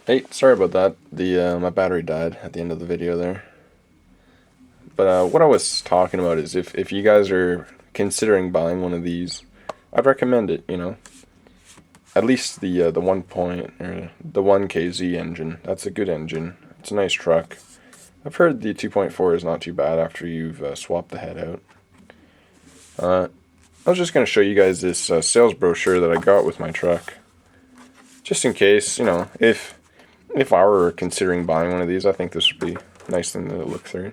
Hey, sorry about that. The my battery died at the end of the video there. But what I was talking about is if you guys are considering buying one of these, I'd recommend it. At least the 1KZ engine. That's a good engine. It's a nice truck. I've heard the 2.4 is not too bad after you've swapped the head out. I was just gonna show you guys this sales brochure that I got with my truck, just in case. If I were considering buying one of these, I think this would be a nice thing to look through.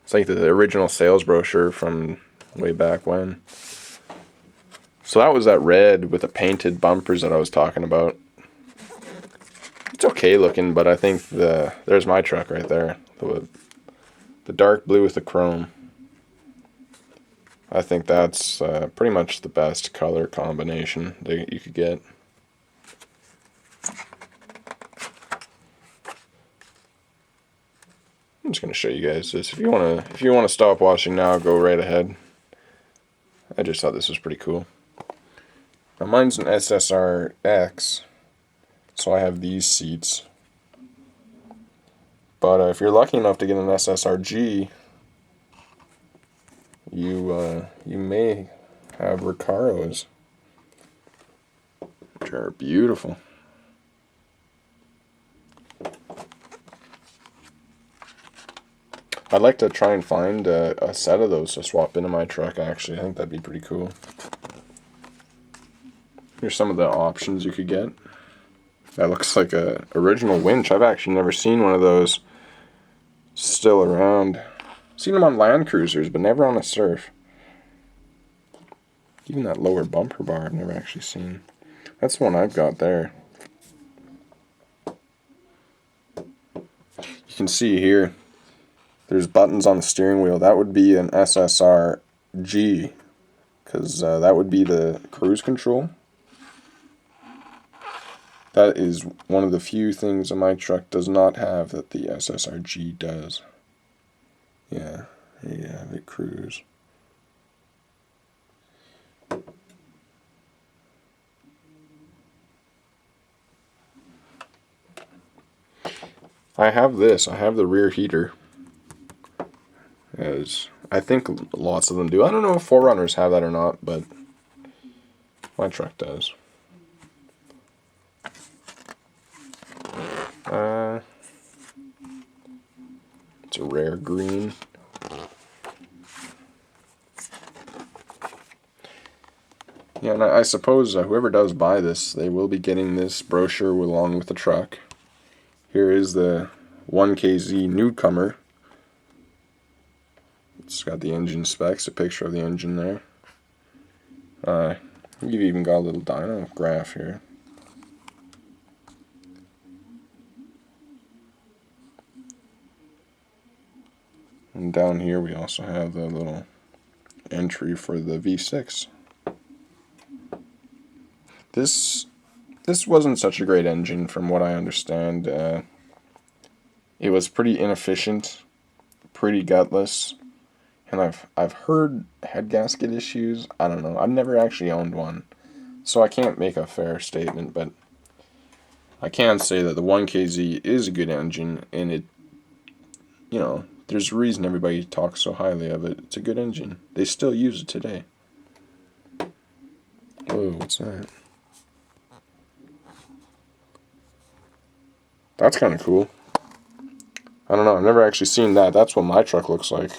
It's like the original sales brochure from way back when. So that was that red with the painted bumpers that I was talking about. It's okay looking, but I think there's my truck right there. The dark blue with the chrome. I think that's pretty much the best color combination that you could get. I'm just gonna show you guys this. If you wanna stop watching now, go right ahead. I just thought this was pretty cool. Now mine's an SSR-X, so I have these seats. But if you're lucky enough to get an SSR-G, you may have Recaros, which are beautiful. I'd like to try and find a set of those to swap into my truck, actually. I think that'd be pretty cool. Here's some of the options you could get. That looks like a original winch. I've actually never seen one of those still around. Seen them on Land Cruisers, but never on a Surf. Even that lower bumper bar I've never actually seen. That's the one I've got there. You can see here, there's buttons on the steering wheel. That would be an SSR-G, because that would be the cruise control. That is one of the few things that my truck does not have that the SSR-G does. Yeah, the cruise. I have this. I have the rear heater. As I think lots of them do. I don't know if 4Runners have that or not, but my truck does. It's a rare green. Yeah, and I suppose whoever does buy this, they will be getting this brochure along with the truck. Here is the 1KZ newcomer. It's got the engine specs, a picture of the engine there. You've even got a little dyno graph here. And down here we also have the little entry for the V6. This wasn't such a great engine from what I understand. It was pretty inefficient, pretty gutless, and I've heard head gasket issues. I don't know. I've never actually owned one, so I can't make a fair statement, but I can say that the 1KZ is a good engine, and it, there's a reason everybody talks so highly of it. It's a good engine. They still use it today. Whoa, what's that? That's kind of cool. I don't know, I've never actually seen that. That's what my truck looks like.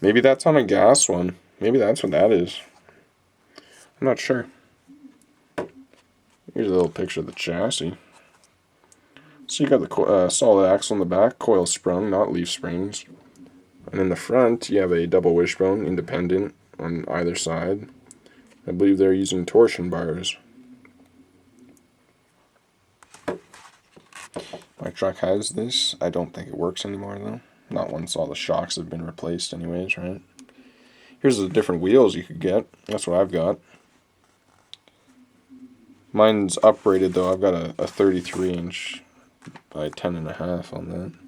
Maybe that's on a gas one. Maybe that's what that is. I'm not sure. Here's a little picture of the chassis. So you got the solid axle in the back, coil sprung, not leaf springs. And in the front, you have a double wishbone, independent on either side. I believe they're using torsion bars. My truck has this. I don't think it works anymore, though. Not once all the shocks have been replaced anyways, right? Here's the different wheels you could get. That's what I've got. Mine's uprated, though. I've got a 33-inch by 10.5 on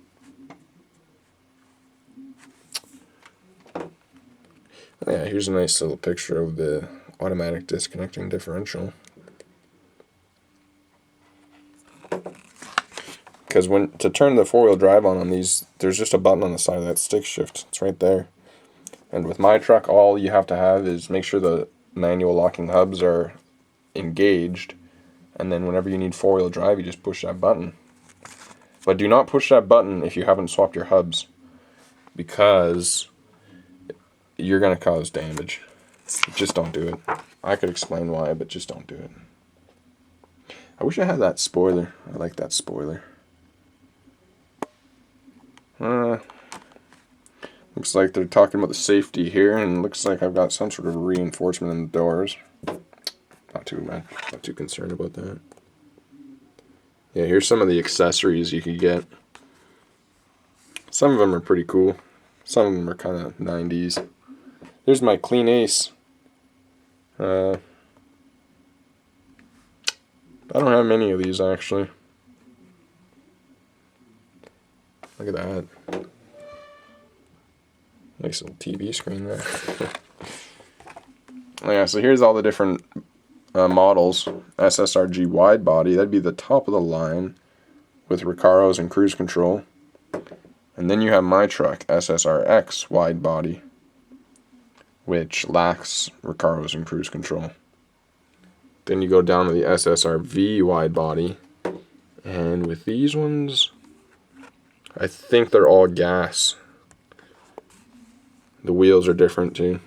that. Yeah, here's a nice little picture of the automatic disconnecting differential. Because to turn the four-wheel drive on these, there's just a button on the side of that stick shift. It's right there. And with my truck, all you have to have is make sure the manual locking hubs are engaged, and then whenever you need four-wheel drive, you just push that button. But do not push that button if you haven't swapped your hubs, because you're going to cause damage. Just don't do it. I could explain why, but just don't do it. I wish I had that spoiler. I like that spoiler. Looks like they're talking about the safety here, and looks like I've got some sort of reinforcement in the doors. Not too bad. Not too concerned about that. Yeah, here's some of the accessories you could get. Some of them are pretty cool. Some of them are kind of 90s. There's my Clean Ace. I don't have many of these, actually. Look at that. Nice little TV screen there. Yeah, so here's all the different models. SSR-G Widebody, that'd be the top of the line with Recaros and cruise control. And then you have my truck, SSR-X Widebody, which lacks Recaros and cruise control. Then you go down to the SSR-V Widebody, and with these ones, I think they're all gas. The wheels are different too.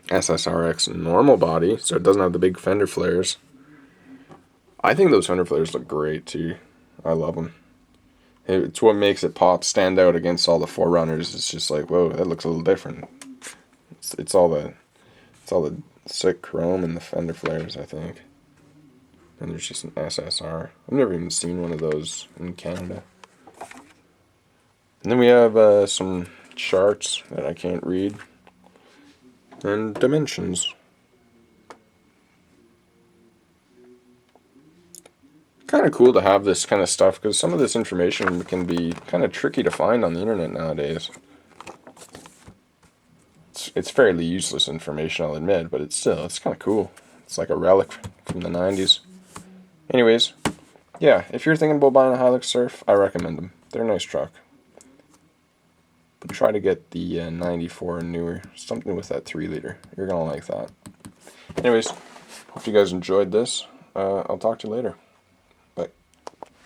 SSR-X normal body, so it doesn't have the big fender flares. I think those fender flares look great too. I love them. It's what makes it stand out against all the 4Runners. It's just like, whoa, that looks a little different. It's all the sick chrome and the fender flares, I think. And there's just an SSR. I've never even seen one of those in Canada. And then we have some charts that I can't read, and dimensions. Kind of cool to have this kind of stuff, because some of this information can be kind of tricky to find on the internet nowadays. It's fairly useless information, I'll admit, but it's kind of cool. It's like a relic from the 90s. Anyways, yeah, if you're thinking about buying a Hilux Surf, I recommend them. They're a nice truck. But try to get the 94 and newer, something with that 3-liter. You're going to like that. Anyways, hope you guys enjoyed this. I'll talk to you later.